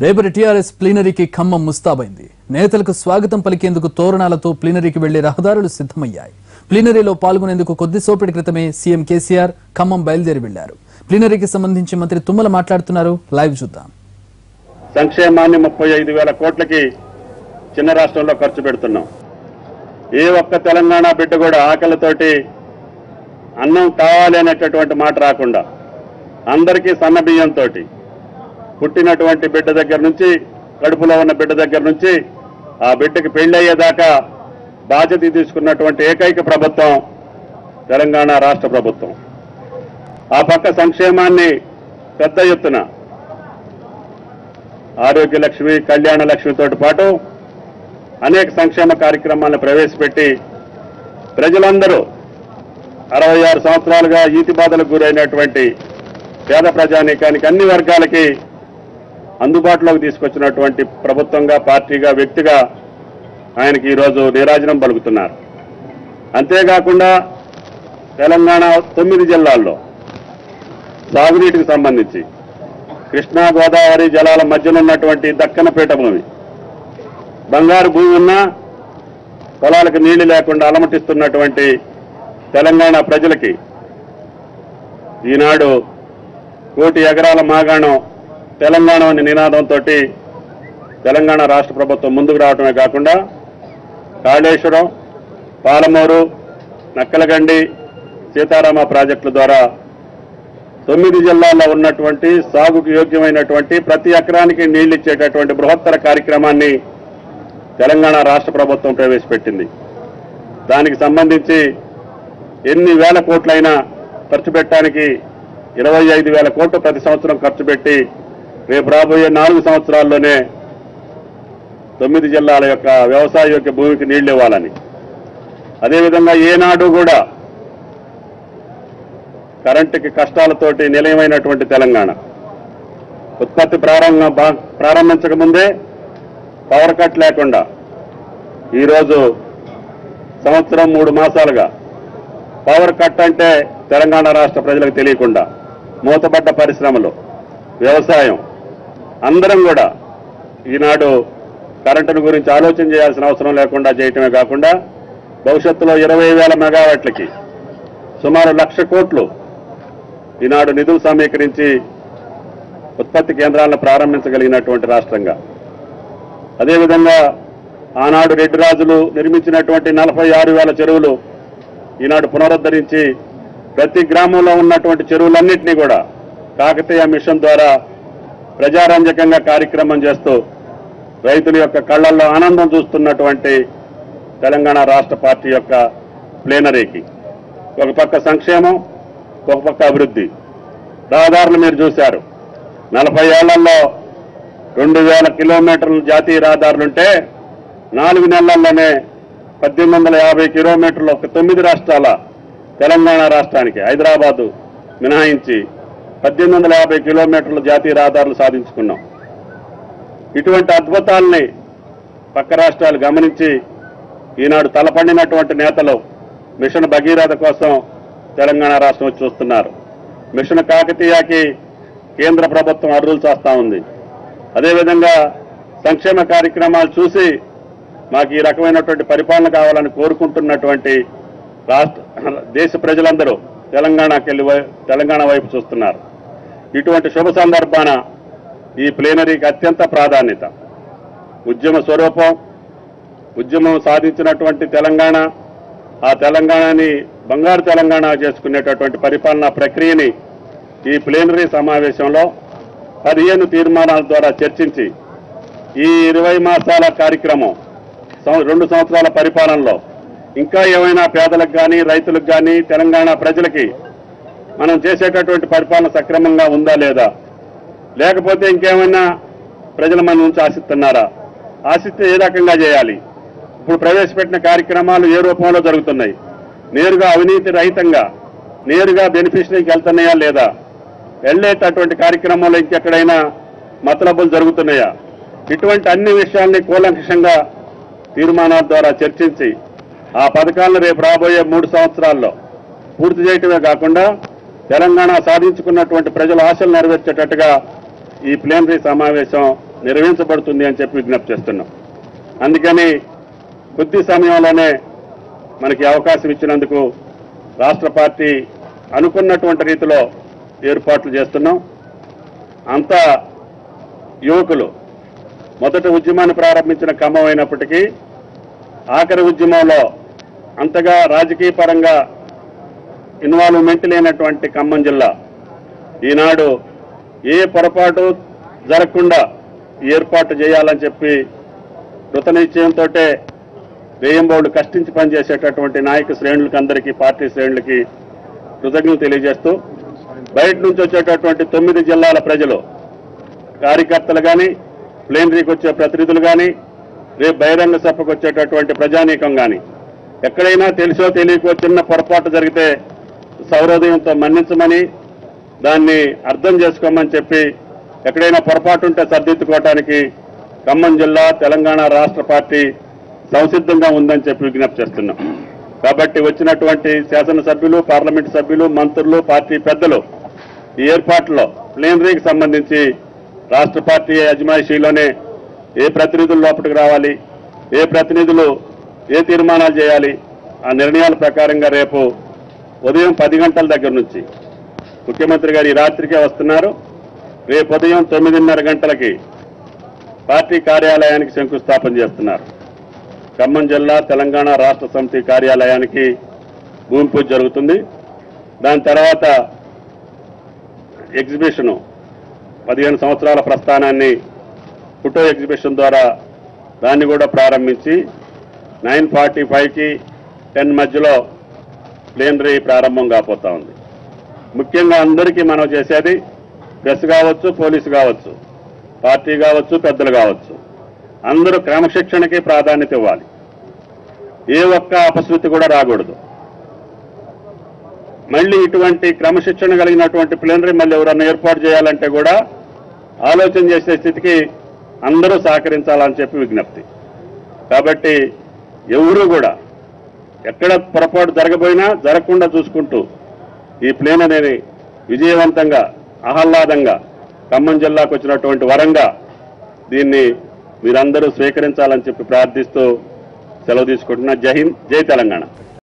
రేపటి టీఆర్ఎస్ ప్లీనరీకి ఖమ్మం ముస్తాబైంది. నేతలకు స్వాగతం పలికేందుకు తోరణాలతో ప్లీనరీకి వెళ్లే రహదారులు సిద్ధమయ్యాయి. ప్లీనరీలో పాల్గొనేందుకు కొద్దిసేపటి క్రితమే సీఎం కేసీఆర్ ఖమ్మం బయలుదేరి వెళ్లారు. ప్లీనరీకి సంబంధించి మంత్రి తుమ్మల మాట్లాడుతున్నారు. లైవ్ చూద్దాం. సంక్షేమాన్ని 35,000 కోట్లకి చిన్న రాష్ట్రంలో ఖర్చు పెడుతున్నాం. ఏ ఒక్క తెలంగాణ బిడ్డ కూడా ఆకలితోటి అన్నం కావాలి అనేటటువంటి మాట రాకుండా అందరికీ సన్న బియ్యంతో పుట్టినటువంటి బిడ్డ దగ్గర నుంచి, కడుపులో ఉన్న బిడ్డ దగ్గర నుంచి ఆ బిడ్డకి పెళ్లి అయ్యేదాకా బాధ్యత తీసుకున్నటువంటి ఏకైక ప్రభుత్వం తెలంగాణ రాష్ట్ర ప్రభుత్వం. ఆ పక్క సంక్షేమాన్ని పెద్ద ఎత్తున ఆరోగ్య లక్ష్మి, కళ్యాణ లక్ష్మితో పాటు అనేక సంక్షేమ కార్యక్రమాలను ప్రవేశపెట్టి ప్రజలందరూ 66 సంవత్సరాలుగా ఈతి బాధలకు గురైనటువంటి పేద ప్రజానీకానికి అన్ని వర్గాలకి అందుబాటులోకి తీసుకొచ్చినటువంటి ప్రభుత్వంగా, పార్టీగా, వ్యక్తిగా ఆయనకి ఈరోజు నీరాజనం పలుకుతున్నారు. అంతేకాకుండా తెలంగాణ 9 జిల్లాల్లో సాగునీటికి సంబంధించి కృష్ణా గోదావరి జలాల మధ్యన ఉన్నటువంటి దక్కన పీఠభూమి, బంగారు భూమి ఉన్నా పొలాలకు నీళ్లు లేకుండా అలమటిస్తున్నటువంటి తెలంగాణ ప్రజలకి ఈనాడు 1 కోటి ఎకరాల మాగాణం తెలంగాణ అనే నినాదంతో తెలంగాణ రాష్ట్ర ప్రభుత్వం ముందుకు రావడమే కాకుండా కాళేశ్వరం, పాలమూరు, నక్కలగండి, సీతారామ ప్రాజెక్టుల ద్వారా 9 జిల్లాల్లో ఉన్నటువంటి సాగుకు యోగ్యమైనటువంటి ప్రతి ఎకరానికి నీళ్లు ఇచ్చేటటువంటి బృహత్తర కార్యక్రమాన్ని తెలంగాణ రాష్ట్ర ప్రభుత్వం ప్రవేశపెట్టింది. దానికి సంబంధించి ఎన్ని వేల కోట్లైనా ఖర్చు పెట్టడానికి 25,000 కోట్లు ప్రతి సంవత్సరం ఖర్చు పెట్టి రేపు రాబోయే 4 సంవత్సరాల్లోనే 9 జిల్లాల యొక్క వ్యవసాయ యోగ్య భూమికి నీళ్లు ఇవ్వాలని, అదేవిధంగా ఏనాడు కూడా కరెంటుకి కష్టాలతోటి నిలయమైనటువంటి తెలంగాణ ఉత్పత్తి ప్రారంభించక ముందే పవర్ కట్ లేకుండా ఈరోజు సంవత్సరం 3 మాసాలుగా పవర్ కట్ అంటే తెలంగాణ రాష్ట్ర ప్రజలకు తెలియకుండా మూతపడ్డ పరిశ్రమలు, వ్యవసాయం అందరం కూడా ఈనాడు కరెంటును గురించి ఆలోచన చేయాల్సిన అవసరం లేకుండా చేయటమే కాకుండా భవిష్యత్తులో 20,000 మెగావాట్లకి సుమారు 1,00,000 కోట్లు ఈనాడు నిధులు సమీకరించి ఉత్పత్తి కేంద్రాలను ప్రారంభించగలిగినటువంటి రాష్ట్రంగా, అదేవిధంగా ఆనాడు రెడ్డి రాజులు నిర్మించినటువంటి 46,000 చెరువులు ఈనాడు పునరుద్ధరించి ప్రతి గ్రామంలో ఉన్నటువంటి చెరువులన్నింటినీ కూడా కాకతీయ మిషన్ ద్వారా ప్రజారంజకంగా కార్యక్రమం చేస్తూ రైతుల యొక్క కళ్లల్లో ఆనందం చూస్తున్నటువంటి తెలంగాణ రాష్ట్ర పార్టీ యొక్క ప్లీనరీకి ఒక పక్క సంక్షేమం, ఒక పక్క అభివృద్ధి. రహదారులు మీరు చూశారు. 40 ఏళ్లలో 2,000 కిలోమీటర్ల జాతీయ రహదారులుంటే 4 నెలల్లోనే 1,850 కిలోమీటర్లు ఒక 9 రాష్ట్రాల తెలంగాణ రాష్ట్రానికి, హైదరాబాదు మినహాయించి 1,850 కిలోమీటర్ల జాతీయ రహదారులు సాధించుకున్నాం. ఇటువంటి అద్భుతాలని పక్క రాష్ట్రాలు గమనించి ఈనాడు తలపండినటువంటి నేతలు మిషన్ భగీరథ కోసం తెలంగాణ రాష్ట్రం చూస్తున్నారు. మిషన్ కాకతీయకి కేంద్ర ప్రభుత్వం అర్రులు చేస్తా ఉంది. అదేవిధంగా సంక్షేమ కార్యక్రమాలు చూసి మాకు ఈ రకమైనటువంటి పరిపాలన కావాలని కోరుకుంటున్నటువంటి దేశ ప్రజలందరూ తెలంగాణ వైపు చూస్తున్నారు. ఇటువంటి శుభ సందర్భాన ఈ ప్లీనరీకి అత్యంత ప్రాధాన్యత. ఉద్యమ స్వరూపం, ఉద్యమం సాధించినటువంటి తెలంగాణ, ఆ తెలంగాణని బంగారు తెలంగాణ చేసుకునేటటువంటి పరిపాలనా ప్రక్రియని ఈ ప్లీనరీ సమావేశంలో 15 తీర్మానాల ద్వారా చర్చించి ఈ 20 మాసాల కార్యక్రమం 2 సంవత్సరాల పరిపాలనలో ఇంకా ఏమైనా పేదలకు కానీ, రైతులకు కానీ, తెలంగాణ ప్రజలకి మనం చేసేటటువంటి పరిపాలన సక్రమంగా ఉందా లేదా, లేకపోతే ఇంకేమైనా ప్రజల మన నుంచి ఆశిస్తున్నారా, ఆశిస్తే ఏ రకంగా చేయాలి, ఇప్పుడు ప్రవేశపెట్టిన కార్యక్రమాలు ఏ రూపంలో జరుగుతున్నాయి, నేరుగా అవినీతి రహితంగా నేరుగా బెనిఫిషరీకి వెళ్తున్నాయా లేదా, వెళ్ళేటటువంటి కార్యక్రమంలో ఇంకెక్కడైనా మతలబులు జరుగుతున్నాయా, ఇటువంటి అన్ని విషయాల్ని కూలంకషంగా తీర్మానాల ద్వారా చర్చించి ఆ పథకాలను రేపు రాబోయే 3 సంవత్సరాల్లో పూర్తి చేయటమే కాకుండా తెలంగాణ సాధించుకున్నటువంటి ప్రజల ఆశలు నెరవేర్చేటట్టుగా ఈ ప్లీనరీ సమావేశం నిర్వహించబడుతుంది అని చెప్పి విజ్ఞప్తి చేస్తున్నాం. అందుకని కొద్ది సమయంలోనే మనకి అవకాశం ఇచ్చినందుకు రాష్ట్ర పార్టీ అనుకున్నటువంటి రీతిలో ఏర్పాట్లు చేస్తున్నాం. అంతా యువకులు మొదట ఉద్యమాన్ని ప్రారంభించిన ఖమ్మం అయినప్పటికీ ఆఖరి ఉద్యమంలో అంతగా రాజకీయ పరంగా ఇన్వాల్వ్మెంట్ లేనటువంటి ఖమ్మం జిల్లా ఈనాడు ఏ పొరపాటు జరగకుండా ఏర్పాటు చేయాలని చెప్పి కృతనిశ్చయంతో వేయంబోళ్ళు కష్టించి పనిచేసేటటువంటి నాయక శ్రేణులకి అందరికీ పార్టీ శ్రేణులకి కృతజ్ఞతలు తెలియజేస్తూ బయట నుంచి వచ్చేటటువంటి 9 జిల్లాల ప్రజలు కార్యకర్తలు కానీ ప్లేనరీకి వచ్చే ప్రతినిధులు కానీ రేపు బహిరంగ సభకు వచ్చేటటువంటి ప్రజానీకం కానీ ఎక్కడైనా తెలుసో తెలియకో చిన్న పొరపాటు జరిగితే సౌహృదయంతో మన్నించమని దాన్ని అర్థం చేసుకోమని చెప్పి ఎక్కడైనా పొరపాటు ఉంటే సర్దిద్దుకోవటానికి ఖమ్మం జిల్లా తెలంగాణ రాష్ట్ర పార్టీ సంసిద్ధంగా ఉందని చెప్పి విజ్ఞప్తి చేస్తున్నాం. కాబట్టి వచ్చినటువంటి శాసనసభ్యులు, పార్లమెంటు సభ్యులు, మంత్రులు, పార్టీ పెద్దలు ఈ ఏర్పాట్లో ప్లేనరీకి సంబంధించి రాష్ట్ర పార్టీ అజమాయిషీలోనే ఏ ప్రతినిధులు లోపలికి రావాలి, ఏ ప్రతినిధులు ఏ తీర్మానాలు చేయాలి, ఆ నిర్ణయాల ప్రకారంగా రేపు ఉదయం 10 గంటల దగ్గర నుంచి ముఖ్యమంత్రి గారు ఈ రాత్రికే వస్తున్నారు. రేపు ఉదయం 9:30 గంటలకి పార్టీ కార్యాలయానికి శంకుస్థాపన చేస్తున్నారు. ఖమ్మం జిల్లా తెలంగాణ రాష్ట్ర సమితి కార్యాలయానికి భూమి పూజ జరుగుతుంది. దాని తర్వాత ఎగ్జిబిషను 15 సంవత్సరాల ప్రస్థానాన్ని ఫోటో ఎగ్జిబిషన్ ద్వారా దాన్ని కూడా ప్రారంభించి 9:45కి 10 మధ్యలో ప్లేనరీ ప్రారంభం కాబోతా ఉంది. ముఖ్యంగా అందరికీ మనం చేసేది ప్రెస్ కావచ్చు, పోలీసు కావచ్చు, పార్టీ కావచ్చు, పెద్దలు కావచ్చు, అందరూ క్రమశిక్షణకి ప్రాధాన్యత ఇవ్వాలి. ఏ ఒక్క అపశృతి కూడా రాకూడదు. మళ్ళీ ఇటువంటి క్రమశిక్షణ కలిగినటువంటి ప్లేనరీ మళ్ళీ ఎవరన్నా ఏర్పాటు చేయాలంటే కూడా ఆలోచన చేసే స్థితికి అందరూ సహకరించాలని చెప్పి విజ్ఞప్తి. కాబట్టి ఎవరూ కూడా ఎక్కడ పొరపాటు జరగబోయినా జరగకుండా చూసుకుంటూ ఈ ప్లేనరీని విజయవంతంగా ఆహ్లాదంగా ఖమ్మం జిల్లాకు వచ్చినటువంటి వరంగా దీన్ని మీరందరూ స్వీకరించాలని చెప్పి ప్రార్థిస్తూ సెలవు తీసుకుంటున్నా. జై హింద్, జై తెలంగాణ.